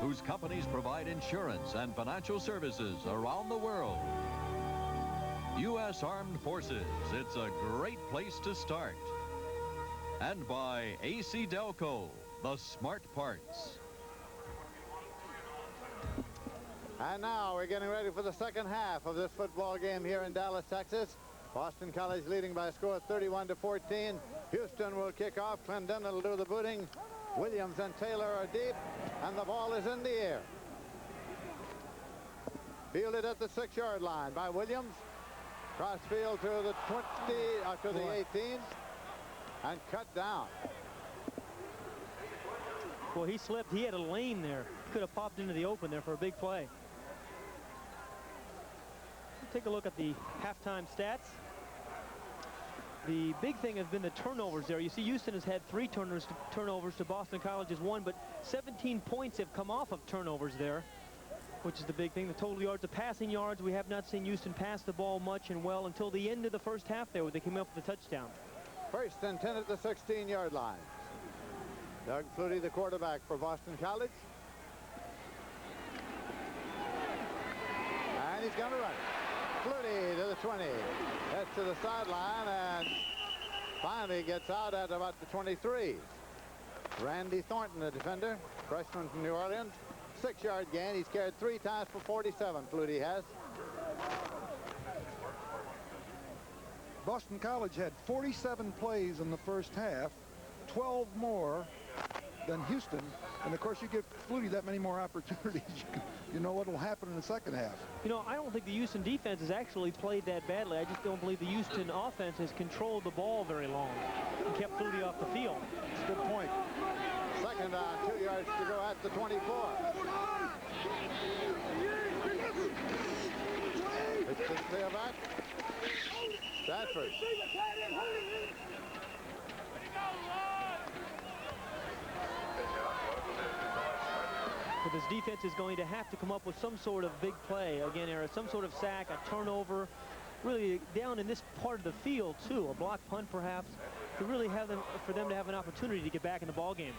whose companies provide insurance and financial services around the world. U.S. Armed Forces, it's a great place to start. And by AC Delco, the smart parts. And now we're getting ready for the second half of this football game here in Dallas, Texas. Boston College leading by a score of 31-14. Houston will kick off. Clendenin will do the booting. Williams and Taylor are deep, and the ball is in the air. Fielded at the 6-yard line by Williams. Crossfield to the 20, to the 18, and cut down. Well, he slipped. He had a lane there. Could have popped into the open there for a big play. Take a look at the halftime stats. The big thing has been the turnovers there. You see Houston has had 3 turnovers to Boston College's 1, but 17 points have come off of turnovers there, which is the big thing. The total yards, the passing yards, we have not seen Houston pass the ball much and well until the end of the first half there, where they came up with a touchdown. 1st and 10 at the 16-yard line. Doug Flutie, the quarterback for Boston College. And he's going to run it. Flutie to the 20. Heads to the sideline and finally gets out at about the 23. Randy Thornton, the defender, freshman from New Orleans. 6-yard gain. He's carried 3 times for 47, Flutie has. Boston College had 47 plays in the first half, 12 more than Houston. And of course, you give Flutie that many more opportunities, you know what will happen in the second half. You know, I don't think the Houston defense has actually played that badly. I just don't believe the Houston offense has controlled the ball very long and kept Flutie off the field. That's a good point. Second down, 2 yards to go at the 24. It's the tailback. Stratford. But this defense is going to have to come up with some sort of big play again, or some sort of sack, a turnover, really down in this part of the field too, a block punt perhaps, to really have them, for them to have an opportunity to get back in the ball game.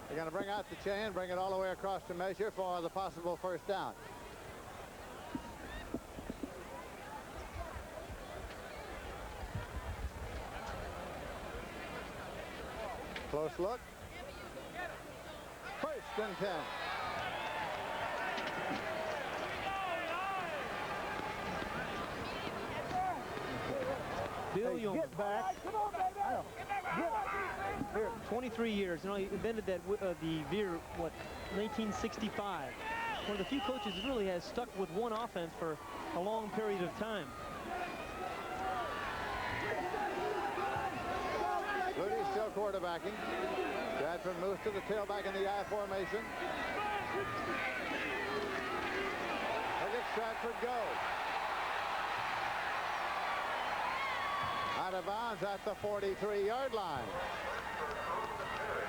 They're going to bring out the chain, bring it all the way across to measure for the possible first down. Close look. 1st and 10. Bill Yeoman. Get back. 23 years. You know, he invented that the veer, what, 1965. One of the few coaches that really has stuck with one offense for a long period of time. Flutie still quarterbacking. Stratford moves to the tailback in the I formation. Look at Stratford go. Out of bounds at the 43-yard line.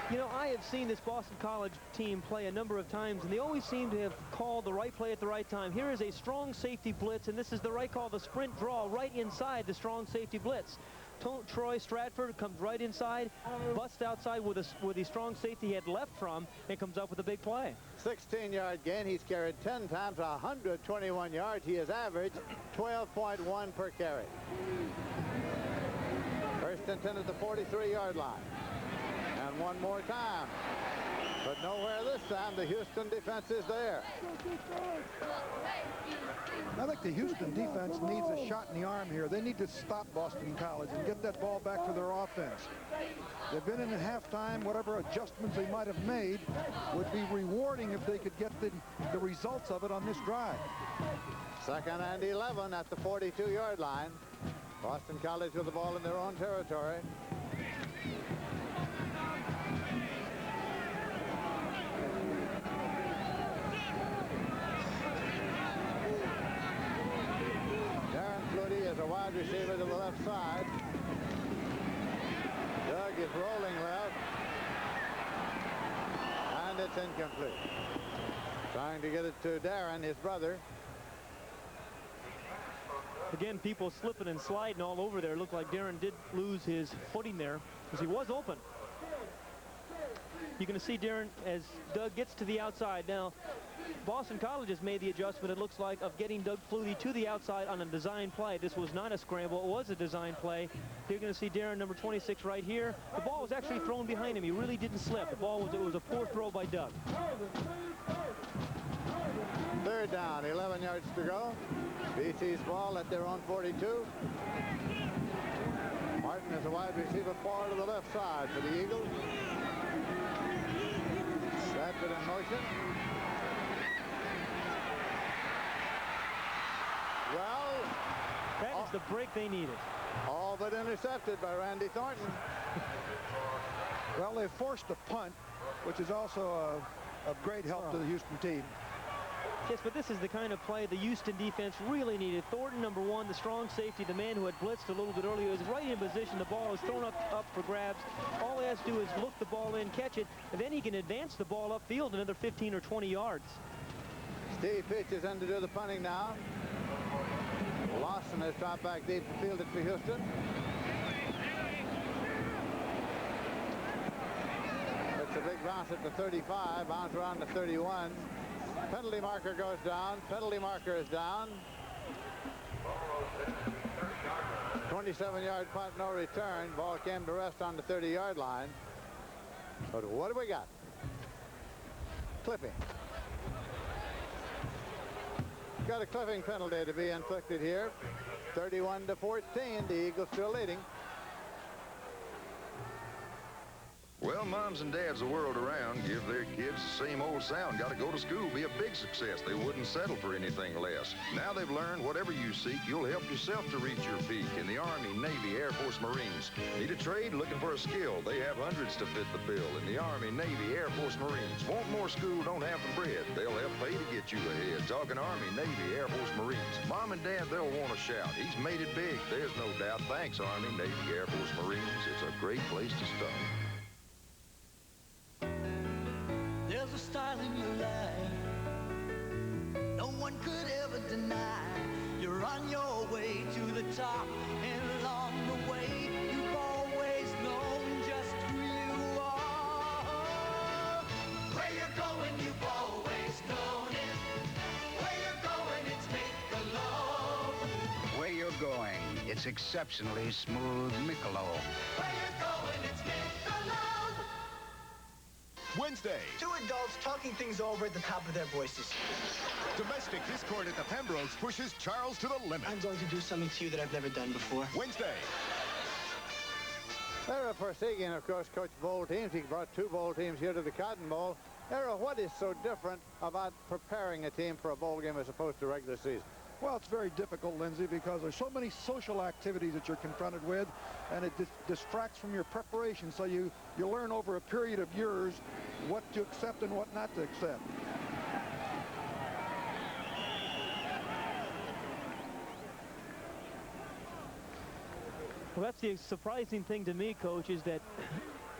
You know, I have seen this Boston College team play a number of times, and they always seem to have called the right play at the right time. Here is a strong safety blitz, and this is the right call, the sprint draw right inside the strong safety blitz. Troy Stratford comes right inside, busts outside with the strong safety he had left from, and comes up with a big play. 16-yard gain. He's carried 10 times, 121 yards. He has averaged 12.1 per carry. 1st and 10 at the 43-yard line. And one more time. But nowhere this time. The Houston defense is there. I think the Houston defense needs a shot in the arm here. They need to stop Boston College and get that ball back to their offense. They've been in at halftime. Whatever adjustments they might have made would be rewarding if they could get the results of it on this drive. 2nd and 11 at the 42-yard line. Boston College with the ball in their own territory. Is a wide receiver to the left side. Doug is rolling left. And it's incomplete. Trying to get it to Darren, his brother. Again, people slipping and sliding all over there. Looked like Darren did lose his footing there because he was open. You're going to see Darren as Doug gets to the outside. Now, Boston College has made the adjustment, it looks like, of getting Doug Flutie to the outside on a design play. This was not a scramble. It was a design play. You're going to see Darren, number 26, right here. The ball was actually thrown behind him. He really didn't slip. The ball was, it was a poor throw by Doug. Third down, 11 yards to go. BC's ball at their own 42. Martin is a wide receiver far to the left side for the Eagles. Bradford in motion. Well, that is the break they needed. All but intercepted by Randy Thornton. Well, they forced a punt, which is also a great help to the Houston team. Yes, but this is the kind of play the Houston defense really needed. Thornton, number one, the strong safety, the man who had blitzed a little bit earlier, is right in position. The ball is thrown up for grabs. All he has to do is look the ball in, catch it, and then he can advance the ball upfield another 15 or 20 yards. Steve pitches in to do the punting now. Lawson has dropped back deep to field it for Houston. It's a big bounce at the 35, bounce around the 31. Penalty marker goes down. Penalty marker is down. 27-yard punt, no return. Ball came to rest on the 30-yard line. But what do we got? Clipping. Got a clipping penalty to be inflicted here. 31-14. The Eagles still leading. Well, moms and dads the world around give their kids the same old sound. Got to go to school, be a big success. They wouldn't settle for anything less. Now they've learned whatever you seek, you'll help yourself to reach your peak. In the Army, Navy, Air Force, Marines. Need a trade? Looking for a skill? They have hundreds to fit the bill. In the Army, Navy, Air Force, Marines. Want more school? Don't have the bread. They'll help pay to get you ahead. Talking Army, Navy, Air Force, Marines. Mom and dad, they'll want to shout. He's made it big. There's no doubt. Thanks, Army, Navy, Air Force, Marines. It's a great place to start. There's a style in your life no one could ever deny. You're on your way to the top, and along the way you've always known just who you are. Where you're going, you've always known it. Where you're going, it's make a love. Where you're going, it's exceptionally smooth Michelob. Where you're going, it's make a love. Wednesday. Two adults talking things over at the top of their voices. Domestic discord at the Pembrokes pushes Charles to the limit. I'm going to do something to you that I've never done before. Wednesday. Era Forsaken, of course, coached bowl teams. He brought two bowl teams here to the Cotton Bowl. Era, what is so different about preparing a team for a bowl game as opposed to regular season? Well, it's very difficult, Lindsey, because there's so many social activities that you're confronted with, and it distracts from your preparation. So you learn over a period of years what to accept and what not to accept. Well, that's the surprising thing to me, Coach, is that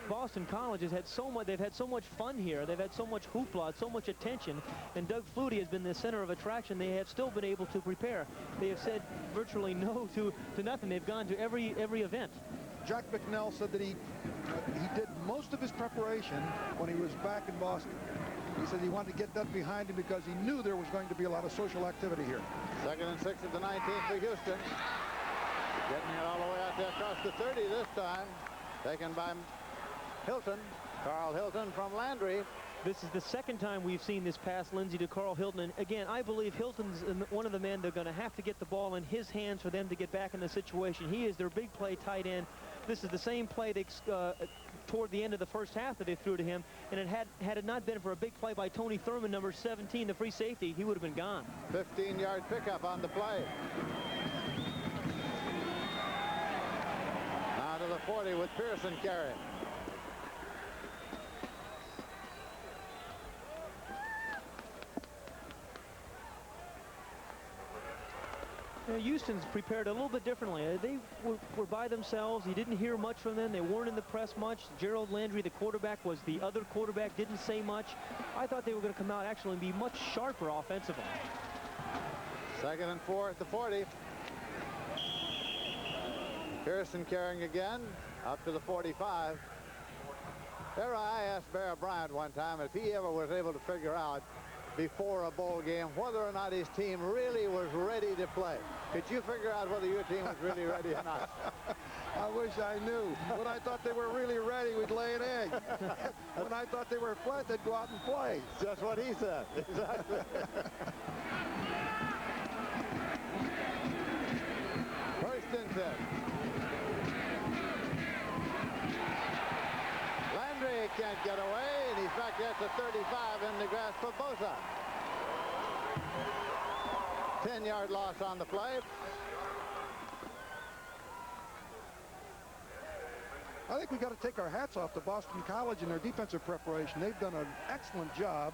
Boston College has had so much. They've had so much fun here. They've had so much hoopla, so much attention, and Doug Flutie has been the center of attraction. They have still been able to prepare. They have said virtually no to nothing. They've gone to every event. Jack McNell said that he did most of his preparation when he was back in Boston. He said he wanted to get that behind him because he knew there was going to be a lot of social activity here. 2nd and 6 at the 19th for Houston. Getting it all the way out there across the 30 this time. Taken by Hilton. Carl Hilton from Landry. This is the second time we've seen this pass, Lindsey, to Carl Hilton. And again, I believe Hilton's one of the men they're going to have to get the ball in his hands for them to get back in the situation. He is their big play tight end. This is the same play they toward the end of the first half that they threw to him. And had it not been for a big play by Tony Thurman, number 17, the free safety, he would have been gone. 15-yard pickup on the play. Now to the 40 with Pearson carrying. Houston's prepared a little bit differently. They were by themselves. You didn't hear much from them. They weren't in the press much. Gerald Landry, the quarterback, was the other quarterback, didn't say much. I thought they were going to come out actually and be much sharper offensively. 2nd and 4 at the 40. Pearson carrying again up to the 45. There, I asked Bear Bryant one time if he ever was able to figure out before a bowl game whether or not his team really was ready to play. Could you figure out whether your team was really ready or not? I wish I knew. When I thought they were really ready, we'd lay an egg. When I thought they were flat, they'd go out and play. Just what he said. Exactly. First and 10. Landry can't get away, and he's back there at the 35 in the grass for Bosa. 10-yard loss on the play. I think we've got to take our hats off to Boston College and their defensive preparation. They've done an excellent job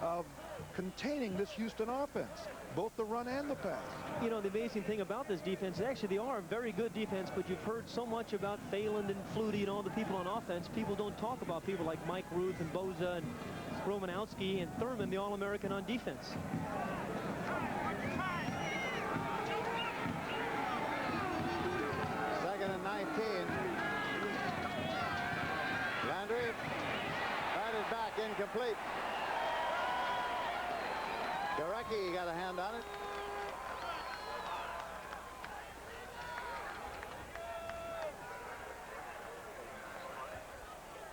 of containing this Houston offense, both the run and the pass. You know, the amazing thing about this defense, actually they are a very good defense, but you've heard so much about Phelan and Flutie and all the people on offense. People don't talk about people like Mike Ruth and Boza and Romanowski and Thurman, the All-American on defense. Second and 19. Landry batted back, incomplete. Gorecki got a hand on it.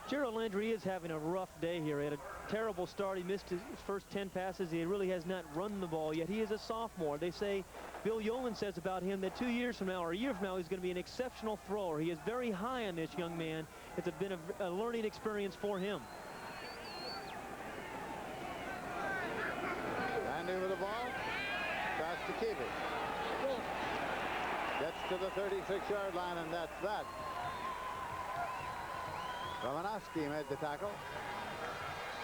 Gerald Landry is having a rough day here. He had a terrible start. He missed his first 10 passes. He really has not run the ball yet. He is a sophomore. They say, Bill Yeoman says about him that 2 years from now or a year from now he's going to be an exceptional thrower. He is very high on this young man. It's been a learning experience for him. Landry with the ball. Tries to keep it. Gets to the 36-yard line, and that's that. Romanowski made the tackle.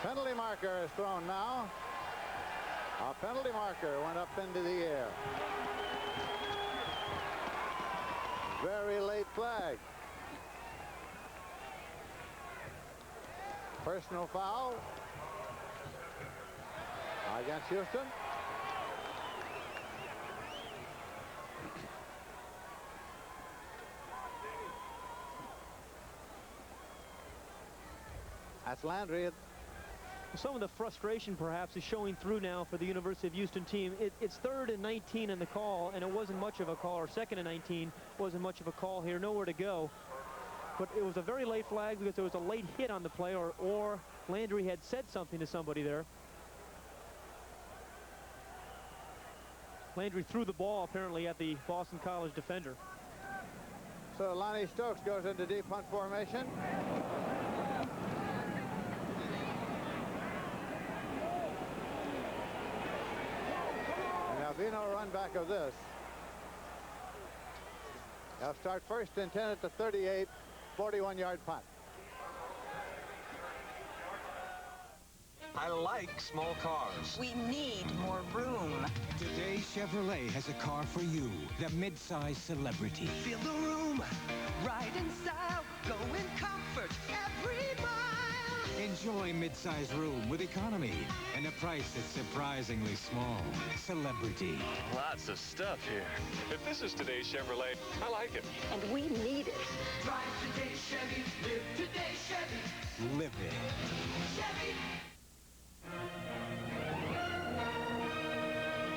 Penalty marker is thrown now. A penalty marker went up into the air. Very late flag. Personal foul against Houston. That's Landry. Some of the frustration perhaps is showing through now for the University of Houston team. It's 3rd and 19 in the call, and it wasn't much of a call, or 2nd and 19 wasn't much of a call here, nowhere to go. But it was a very late flag because there was a late hit on the play, or Landry had said something to somebody there. Landry threw the ball apparently at the Boston College defender. So Lonnie Stokes goes into deep punt formation. Be no run back of this. They'll start first and 10 at the 38, 41-yard punt. I like small cars. We need more room. Today, Chevrolet has a car for you, the midsize Celebrity. Feel the room, ride in style, go in comfort every mile. Enjoy midsize room with economy and a price that's surprisingly small. Celebrity. Lots of stuff here. If this is today's Chevrolet, I like it. And we need it. Drive today's Chevy, live today's Chevy. Live it. Chevy.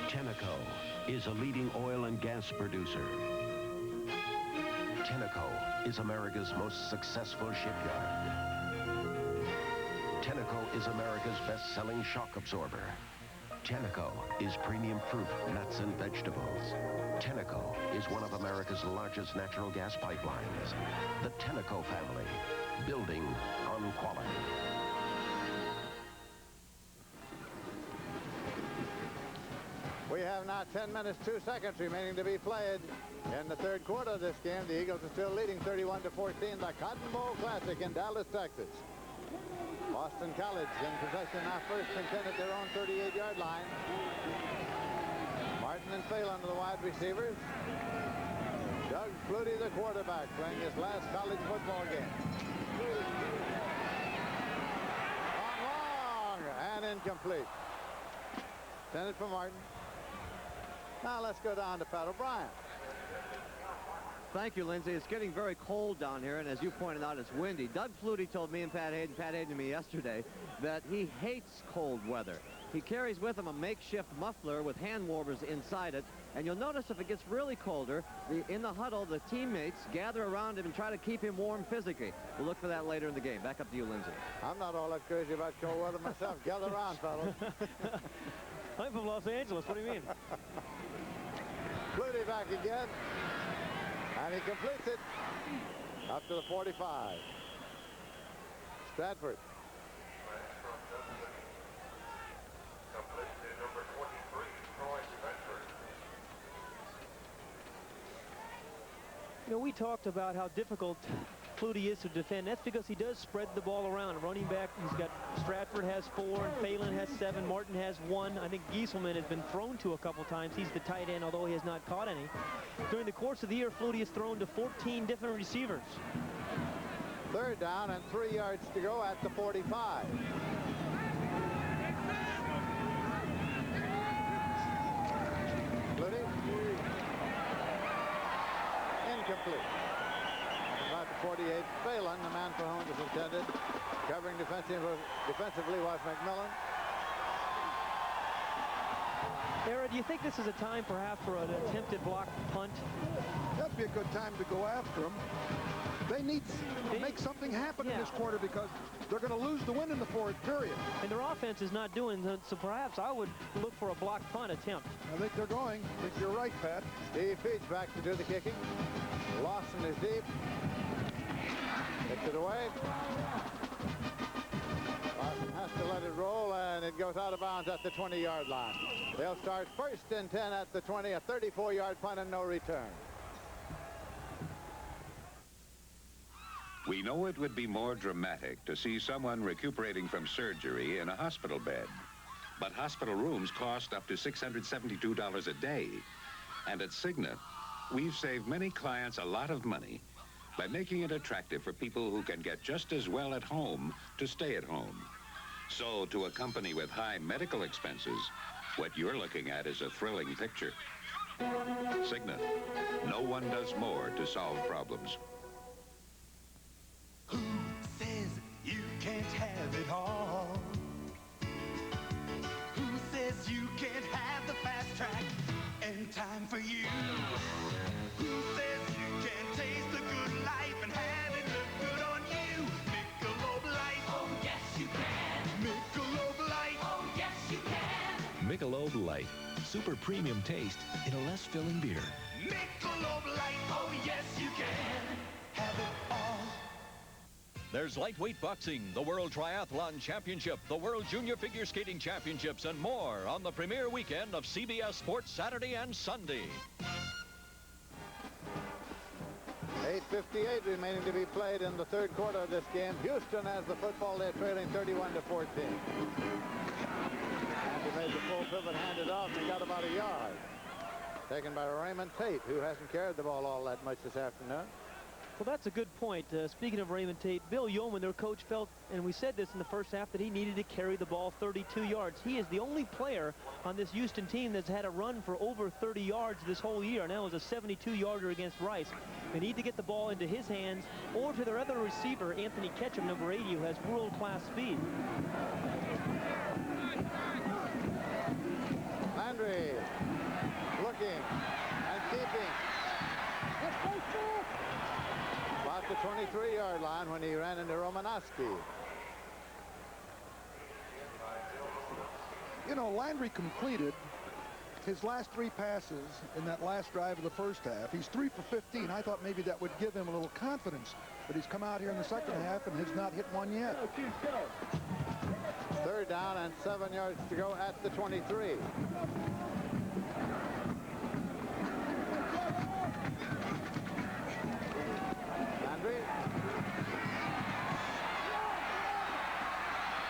Tenneco is a leading oil and gas producer. Tenneco is America's most successful shipyard. Tenneco is America's best-selling shock absorber. Tenneco is premium fruit, nuts, and vegetables. Tenneco is one of America's largest natural gas pipelines. The Tenneco family, building on quality. We have now 10 minutes, 2 seconds remaining to be played in the third quarter of this game. The Eagles are still leading 31-14, the Cotton Bowl Classic in Dallas, Texas. Boston College in possession now, first and 10 at their own 38-yard line. Martin and Phelan are the wide receivers. Doug Flutie, the quarterback, playing his last college football game. On long and incomplete. Send it for Martin. Now let's go down to Pat O'Brien. Thank you, Lindsay. It's getting very cold down here, and as you pointed out, it's windy. Doug Flutie told me and Pat Hayden to me yesterday that he hates cold weather. He carries with him a makeshift muffler with hand warmers inside it, and you'll notice if it gets really colder, in the huddle, the teammates gather around him and try to keep him warm physically. We'll look for that later in the game. Back up to you, Lindsay. I'm not all that crazy about cold weather myself. Gather around, fellas. I'm from Los Angeles. What do you mean? Flutie back again. And he completes it up to the 45. Stratford. You know, we talked about how difficult Flutie is to defend. That's because he does spread the ball around. Running back, he's got Stratford has 4, and Phelan has 7. Martin has 1. I think Gieselman has been thrown to a couple times. He's the tight end, although he has not caught any. During the course of the year, Flutie has thrown to 14 different receivers. 3rd down and 3 yards to go at the 45. Flutie. Incomplete. About the 48, Phelan, the man for whom it was intended. Covering defensively was McMillan. Era, do you think this is a time perhaps for an attempted block punt? That'd be a good time to go after him. They need to make something happen in this quarter because they're going to lose the win in the 4th period. And their offense is not doing that, so perhaps I would look for a block punt attempt. I think they're going. I think you're right, Pat. Steve Peach back to do the kicking. Lawson is deep. Gets it away. Lawson has to let it roll, and it goes out of bounds at the 20-yard line. They'll start 1st and 10 at the 20, a 34-yard punt and no return. We know it would be more dramatic to see someone recuperating from surgery in a hospital bed. But hospital rooms cost up to $672 a day. And at Cigna, we've saved many clients a lot of money by making it attractive for people who can get just as well at home to stay at home. So to a company with high medical expenses, what you're looking at is a thrilling picture. Cigna, no one does more to solve problems. Who says you can't have it all? Who says you can't have the fast track and time for you? Who says you can't taste the good life and have it look good on you? Michelob Light. Oh, yes, you can. Michelob Light. Oh, yes, you can. Michelob Light. Super premium taste in a less filling beer. Michelob Light. Oh, yes, you can. Have it all. There's lightweight boxing, the World Triathlon Championship, the World Junior Figure Skating Championships, and more on the premier weekend of CBS Sports Saturday and Sunday. 8:58 remaining to be played in the 3rd quarter of this game. Houston has the football. They're trailing 31-14. And he made the full pivot, handed off, and got about a yard. Taken by Raymond Tate, who hasn't carried the ball all that much this afternoon. Well, that's a good point. Speaking of Raymond Tate, Bill Yeoman, their coach, felt, and we said this in the first half, that he needed to carry the ball 32 yards. He is the only player on this Houston team that's had a run for over 30 yards this whole year. Now it was a 72-yarder against Rice. They need to get the ball into his hands or to their other receiver, Anthony Ketchum, number 80, who has world-class speed. Landry looking and keeping. About the 23-yard line when he ran into Romanowski. You know, Landry completed his last 3 passes in that last drive of the first half. He's 3 for 15. I thought maybe that would give him a little confidence, but he's come out here in the second half and has not hit one yet. 3rd down and 7 yards to go at the 23. Landry.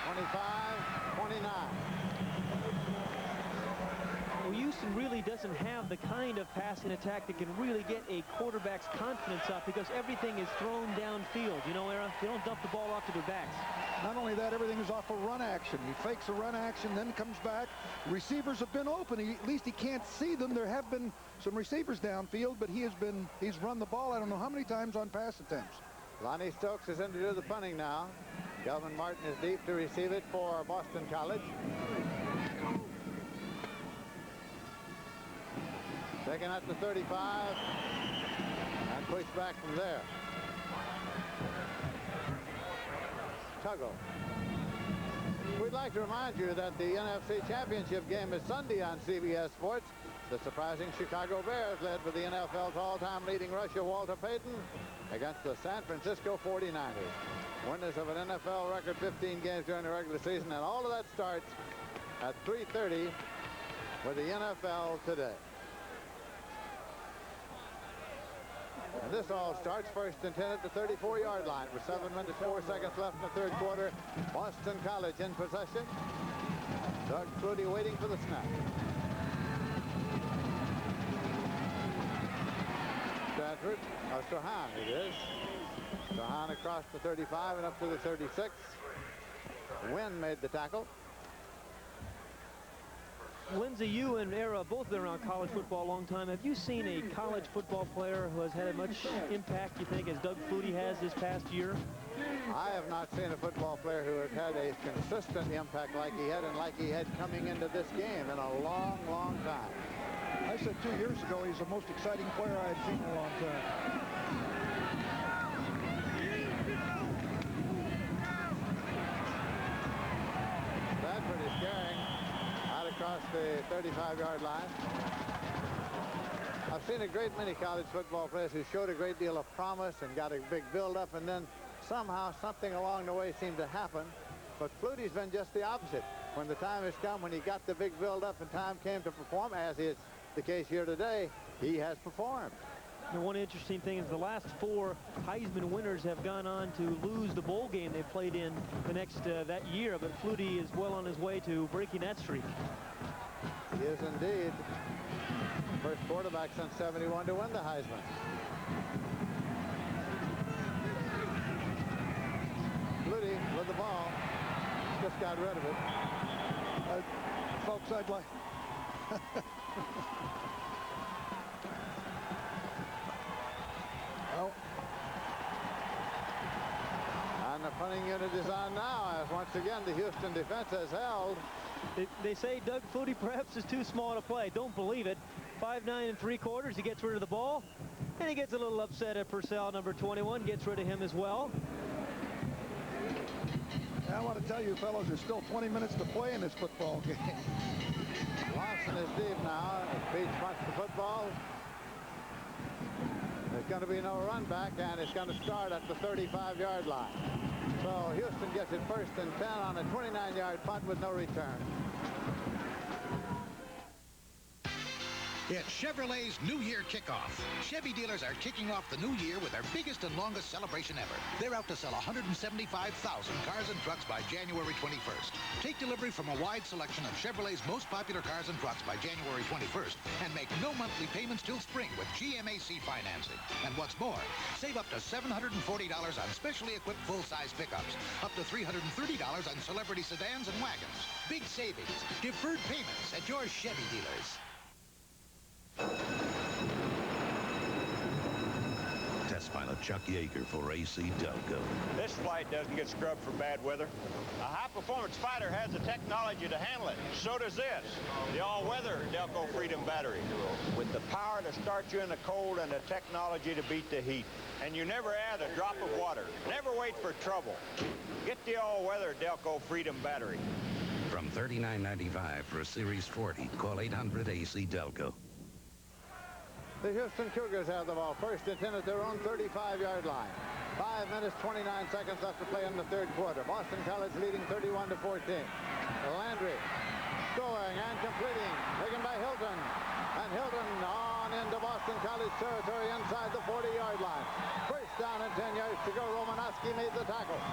25-29. Well, Houston really doesn't have the kind of passing attack that can really get a quarterback's confidence up because everything is thrown downfield. You know, Era, they don't dump the ball off to their backs. Not only that, everything is off a run action. He fakes a run action, then comes back. Receivers have been open. At least he can't see them. There have been some receivers downfield, but he's run the ball I don't know how many times on pass attempts. Lonnie Stokes is in to do the punting now. Delvin Martin is deep to receive it for Boston College. Taken at the 35 and pushed back from there. Tuggle. We'd like to remind you that the NFC Championship game is Sunday on CBS Sports. The surprising Chicago Bears, led by the NFL's all-time leading rusher Walter Payton, against the San Francisco 49ers. Winners of an NFL record 15 games during the regular season, and all of that starts at 3:30 with the NFL Today. And this all starts first and 10 at the 34-yard line with 7 minutes, 4 seconds left in the third quarter. Boston College in possession. Doug Flutie waiting for the snap. Stratford, Strahan it is. Strahan across the 35 and up to the 36. Wynn made the tackle. Lindsey, you and Era both been around college football a long time. Have you seen a college football player who has had as much impact, you think, as Doug Flutie has this past year? I have not seen a football player who has had a consistent impact like he had and like he had coming into this game in a long, long time. I said 2 years ago he's the most exciting player I had seen in a long time. Bradford is carrying out across the 35-yard line. I've seen a great many college football players who showed a great deal of promise and got a big build-up, and then somehow something along the way seemed to happen. But Flutie's been just the opposite. When the time has come, when he got the big build-up and time came to perform, as is the case here today, he has performed. And one interesting thing is the last 4 Heisman winners have gone on to lose the bowl game they played in the next that year, but Flutie is well on his way to breaking that streak. He is indeed. First quarterback since '71 to win the Heisman. Flutie with the ball. Just got rid of it. Folks, I'd like... Oh. And the punting unit is on now, as once again the Houston defense has held. They say Doug Flutie perhaps is too small to play. Don't believe it. 5'9 3/4. He gets rid of the ball, and he gets a little upset at Purcell, number 21. Gets rid of him as well. I want to tell you, fellows, there's still 20 minutes to play in this football game. Lawson is deep now. Peach punts the football. There's going to be no run back, and it's going to start at the 35-yard line. So Houston gets it first and 10 on a 29-yard punt with no return. It's Chevrolet's New Year kickoff. Chevy dealers are kicking off the new year with their biggest and longest celebration ever. They're out to sell 175,000 cars and trucks by January 21st. Take delivery from a wide selection of Chevrolet's most popular cars and trucks by January 21st and make no monthly payments till spring with GMAC financing. And what's more, save up to $740 on specially equipped full-size pickups, up to $330 on celebrity sedans and wagons. Big savings, deferred payments at your Chevy dealers. Test pilot Chuck Yeager for AC Delco. This flight doesn't get scrubbed for bad weather. A high-performance fighter has the technology to handle it. So does this, the all-weather Delco Freedom Battery, with the power to start you in the cold and the technology to beat the heat. And you never add a drop of water. Never wait for trouble. Get the all-weather Delco Freedom Battery. From $39.95 for a Series 40, call 800 AC Delco. The Houston Cougars have the ball first and 10 at their own 35-yard line. 5 minutes, 29 seconds left to play in the third quarter. Boston College leading 31-14. Landry scoring and completing. Taken by Hilton. And Hilton on into Boston College territory inside the 40-yard line. First down and 10 yards to go. Romanowski made the tackle.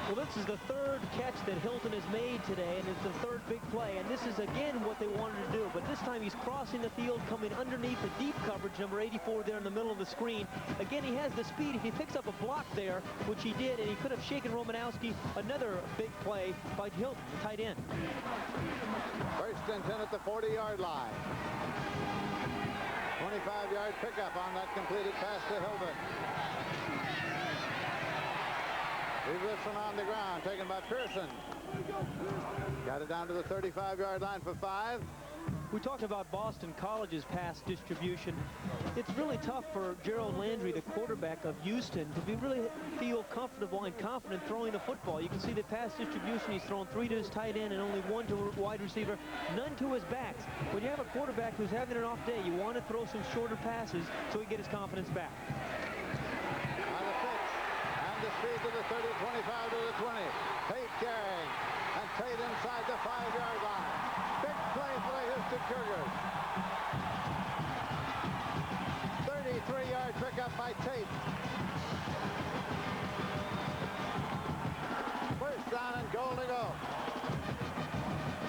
Well, this is the third catch that Hilton has made today, and it's the third big play. And this is, again, what they wanted to do. But this time he's crossing the field, coming underneath the deep coverage, number 84 there in the middle of the screen. Again, he has the speed. If he picks up a block there, which he did, and he could have shaken Romanowski, another big play by Hilton, the tight end. First and 10 at the 40-yard line. 25-yard pickup on that completed pass to Hilton. Leave this one on the ground, taken by Pearson. Got it down to the 35-yard line for 5. We talked about Boston College's pass distribution. It's really tough for Gerald Landry, the quarterback of Houston, to really feel comfortable and confident throwing the football. You can see the pass distribution. He's thrown 3 to his tight end and only 1 to a wide receiver, none to his backs. When you have a quarterback who's having an off day, you want to throw some shorter passes so he get his confidence back. On the pitch, and the speed to the 30, 25 to the 20. Tate carrying, and Tate inside the 5-yard line. Big play for the Houston Cougars. 33-yard pickup by Tate. First down and goal to go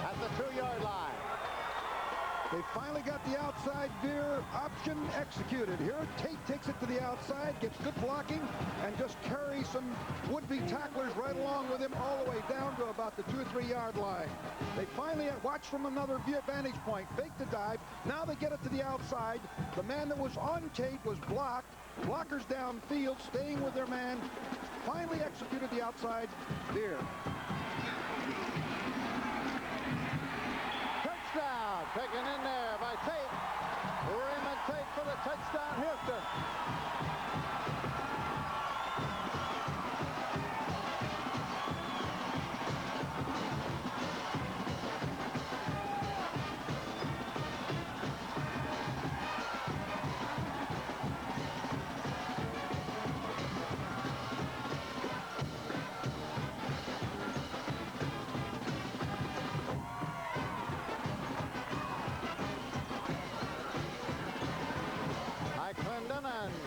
at the 2-yard line. They finally got the outside veer option executed. Here, Tate takes it to the outside, gets good blocking, and just carries some would-be tacklers right along with him all the way down to about the 2 or 3 yard line. They finally watch from another vantage point, fake the dive. Now they get it to the outside. The man that was on Tate was blocked. Blockers downfield, staying with their man. Finally executed the outside veer. Touchdown, taken in there by Tate. Raymond Tate for the touchdown, Houston.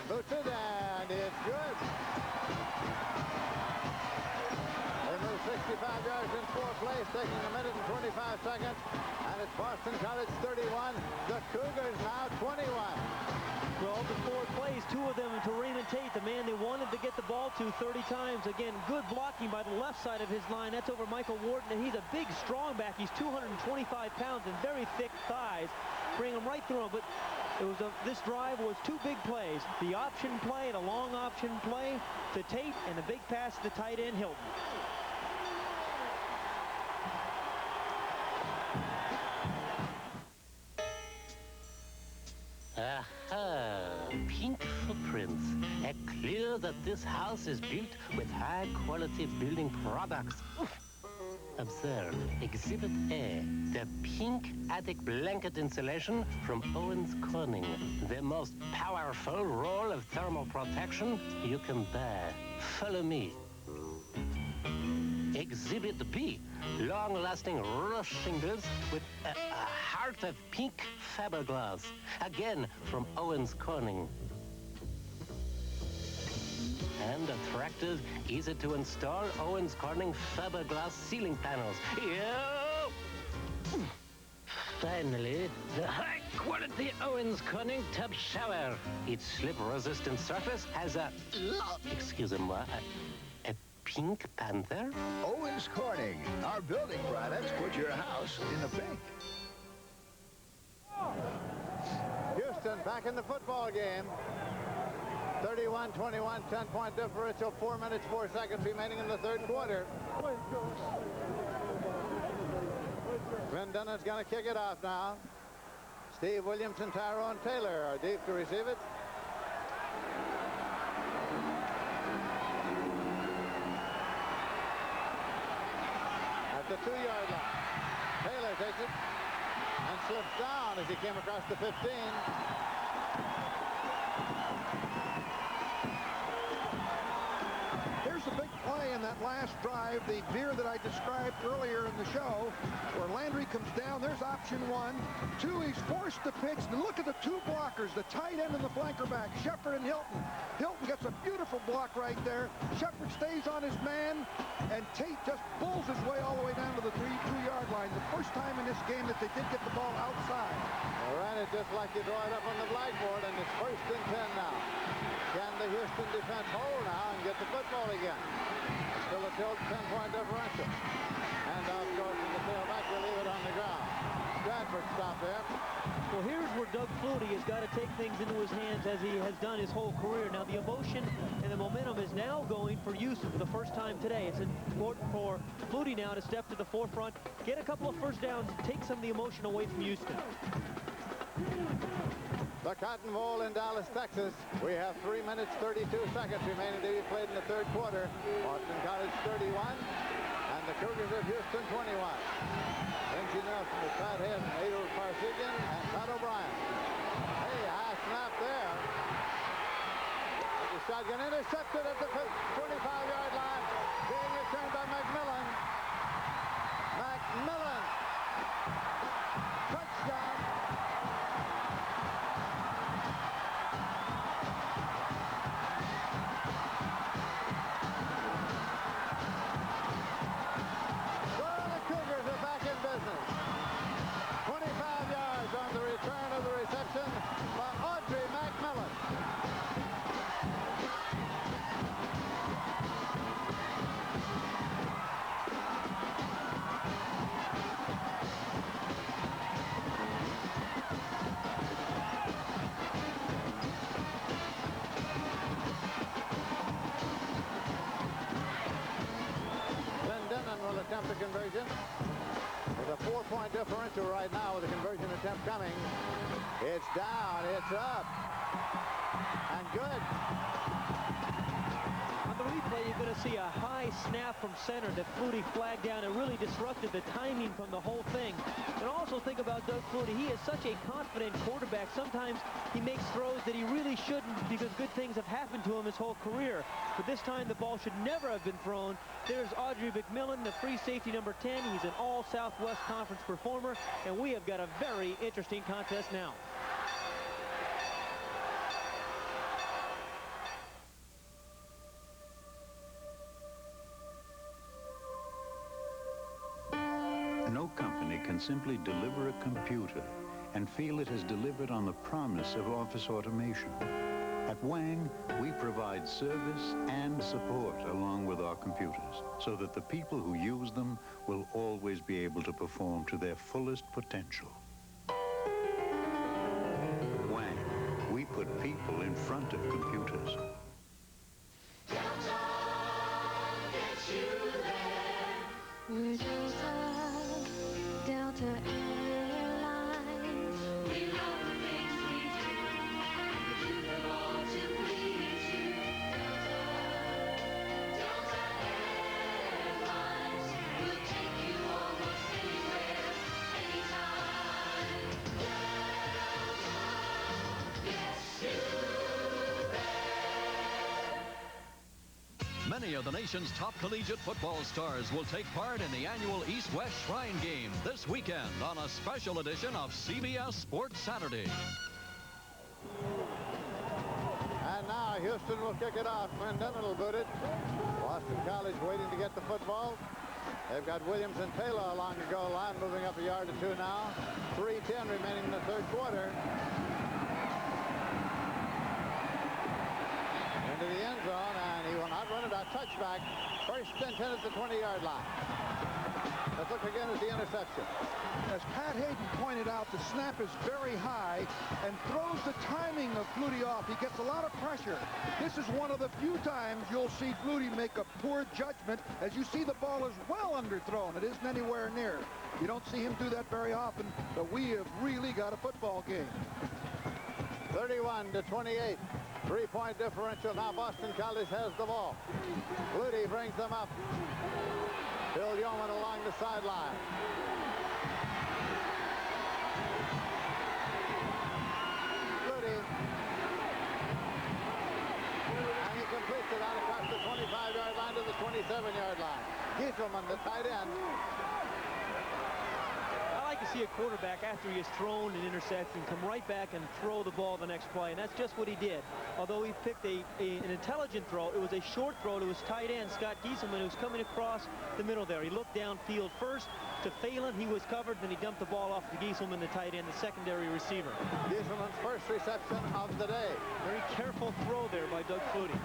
Booted, and it's good. They move 65 yards in 4 plays, taking 1 minute and 25 seconds. And it's Boston College 31, the Cougars now 21. Well, the 4 plays, 2 of them to Raymond Tate, the man they wanted to get the ball to 30 times. Again, good blocking by the left side of his line. That's over Michael Wharton, and he's a big, strong back. He's 225 pounds and very thick thighs. Bring him right through him, but this drive was 2 big plays. The option play, the long option play to Tate, and the big pass to the tight end, Hilton. Aha, pink footprints. A clue that this house is built with high-quality building products. Oof. Observe Exhibit A, the pink attic blanket insulation from Owens Corning. The most powerful roll of thermal protection you can buy. Follow me. Exhibit B, long-lasting roof shingles with a heart of pink fiberglass. Again, from Owens Corning. And attractive, easy to install Owens Corning fiberglass ceiling panels. Finally, the high-quality Owens Corning tub shower. Its slip-resistant surface has a, excusez-moi, a pink panther. Owens Corning, our building products put your house in the pink. Houston back in the football game. 31-21, 10-point differential, 4 minutes, 4 seconds remaining in the third quarter. Glendunnan's going to kick it off now. Steve Williamson, Tyrone Taylor are deep to receive it. At the 2-yard line. Taylor takes it and slips down as he came across the 15. Here's the big play in that last drive, the veer that I described earlier in the show, where Landry comes down. There's option 1. 2, he's forced to pitch. And look at the 2 blockers, the tight end and the flanker back, Shepard and Hilton. Hilton gets a beautiful beautiful block right there. Shepard stays on his man, and Tate just bulls his way all the way down to the 2-yard line. The first time in this game that they did get the ball outside. They ran it just like you draw it up on the blackboard, and it's 1st and 10 now. Can the Houston defense hold now and get the football again? Still a 10-point differential. And off goes to the tailback. We'll leave it on the ground. Stratford stopped there. Well, here's where Doug Flutie has got to take things into his hands as he has done his whole career. Now, the emotion and the momentum is now going for Houston for the first time today. It's important for Flutie now to step to the forefront, get a couple of first downs, take some of the emotion away from Houston. The Cotton Bowl in Dallas, Texas. We have 3 minutes, 32 seconds remaining to be played in the 3rd quarter. Boston College 31, and the Cougars of Houston 21. Benji Nelson with Pat Head, Adol Parsigian, and Pat O'Brien. Hey, high snap there. The shotgun intercepted at the 25-yard line. Being returned by McMillan. McMillan. Touchdown. Attempt the conversion with a 4-point differential right now with the conversion attempt coming. It's down, it's up, and good. On the replay, you're going to see a high snap from center that Flutie flagged down. It really disrupted the timing from the whole thing. And also think about Doug Flutie. He is such a confident quarterback. Sometimes he makes throws that he really shouldn't because good things have happened to him his whole career. But this time the ball should never have been thrown. There's Audrey McMillan, the free safety number 10. He's an all-Southwest Conference performer, and we have got a very interesting contest now. No company can simply deliver a computer and feel it has delivered on the promise of office automation. At Wang, we provide service and support along with our computers so that the people who use them will always be able to perform to their fullest potential. Wang, we put people in front of computers. Delta gets you there. We're Delta Airlines. We love the things we do. We do them all to please you. Delta Airlines. We'll take you almost anywhere, anytime. Delta gets you there. Many of the nation's top collegiate football stars will take part in the annual East-West Shrine Game this weekend on a special edition of CBS Sports Saturday. And now Houston will kick it off. Clendenin will boot it. Boston College waiting to get the football. They've got Williams and Taylor along the goal line, moving up a yard or two now. 3:10 remaining in the 3rd quarter. Into the end zone, and he will not run it out. Touchback. 1st and 10 at the 20-yard line. Let's look again at the interception. As Pat Hayden pointed out, the snap is very high and throws the timing of Flutie off. He gets a lot of pressure. This is one of the few times you'll see Flutie make a poor judgment. As you see, the ball is well underthrown. It isn't anywhere near. You don't see him do that very often, but we have really got a football game. 31-28. 3-point differential. Now Boston College has the ball. Flutie brings them up. Bill Yeoman along the sideline. Flutie. And he completes it out across the 25-yard line to the 27-yard line. Gieselman, the tight end. I like to to see a quarterback, after he has thrown an interception, come right back and throw the ball the next play, and that's just what he did. Although he picked an intelligent throw, it was a short throw to his tight end, Scott Gieselman, who was coming across the middle there. He looked downfield first to Phelan. He was covered, then he dumped the ball off to Gieselman, the tight end, the secondary receiver. Gieselman's first reception of the day. Very careful throw there by Doug Flutie.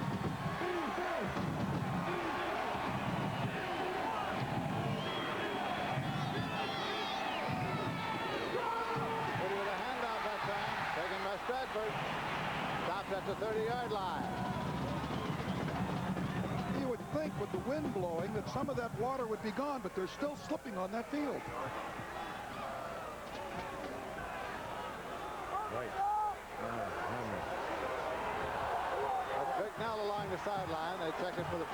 Stratford stopped at the 30-yard line. You would think with the wind blowing that some of that water would be gone, but they're still slipping on that field. Right. Bicknell along the sideline. They check it for the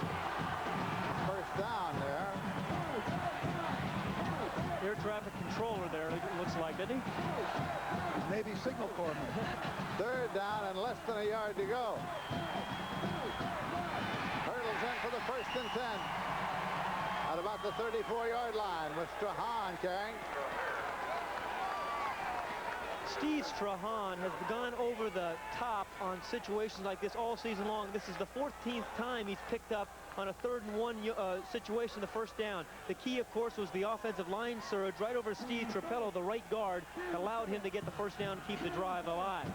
first down there. Air traffic controller there, it looks like, didn't he? Navy signal corps. Third down and less than a yard to go. Hurdles in for the 1st and 10. At about the 34-yard line with Strahan carrying. Steve Strahan has gone over the top on situations like this all season long. This is the 14th time he's picked up on a 3rd and 1 situation, the first down. The key, of course, was the offensive line surge right over Steve Trapello, the right guard, allowed him to get the first down and keep the drive alive.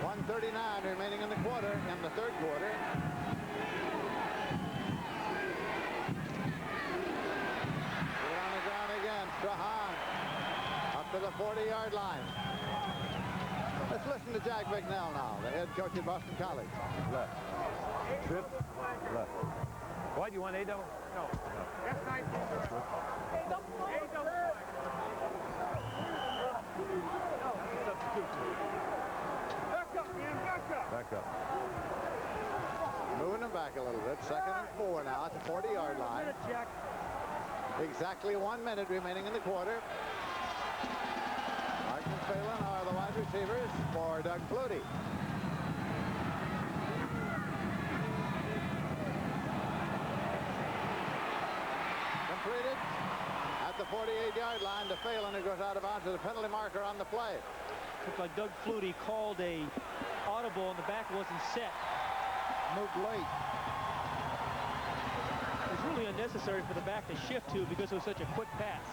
1:39 remaining in the quarter, in the 3rd quarter. On the ground again, Strahan up to the 40-yard line. Let's listen to Jack Bicknell now, the head coach at Boston College. Left. Trip. Left. What, you want A double? No. F19. Back up. Moving them back a little bit. 2nd and 4 now at the 40-yard line. Exactly 1 minute remaining in the quarter. Martin and Phelan are the wide receivers for Doug Flutie. Completed at the 48-yard line to Phelan, who goes out of bounds to the penalty marker on the play. Looked like Doug Flutie called a audible and the back wasn't set. Moved late. It was really unnecessary for the back to shift to because it was such a quick pass.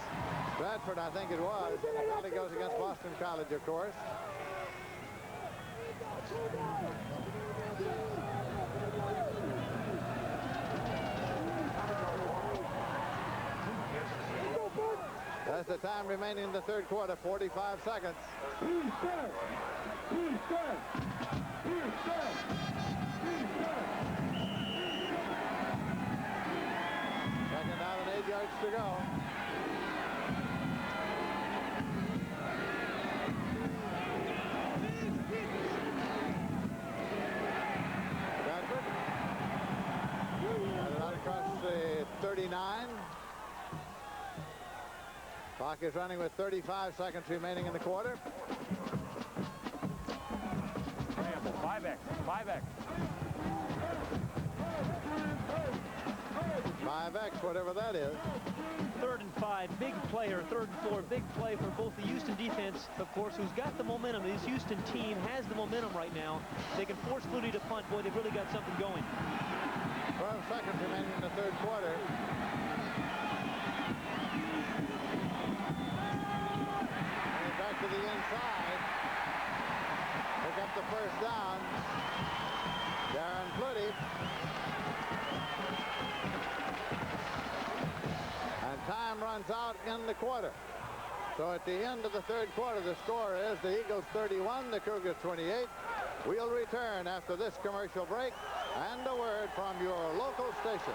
Bradford, I think it was. And the penalty goes against Boston College, of course. That's the time remaining in the 3rd quarter, 45 seconds. 2nd down and 8 yards to go. Bradford. Got it out across the 39. Clock is running with 35 seconds remaining in the quarter. 5X. 5X. 5X, whatever that is. 3rd and 5, big player. 3rd and 4, big play for both the Houston defense, of course, who's got the momentum. This Houston team has the momentum right now. They can force Flutie to punt. Boy, they've really got something going. 12 seconds remaining in the 3rd quarter. Back to the inside. Pick up the first down. Darren Flutie. And time runs out in the quarter. So at the end of the 3rd quarter, the score is the Eagles 31, the Cougars 28. We'll return after this commercial break and a word from your local station.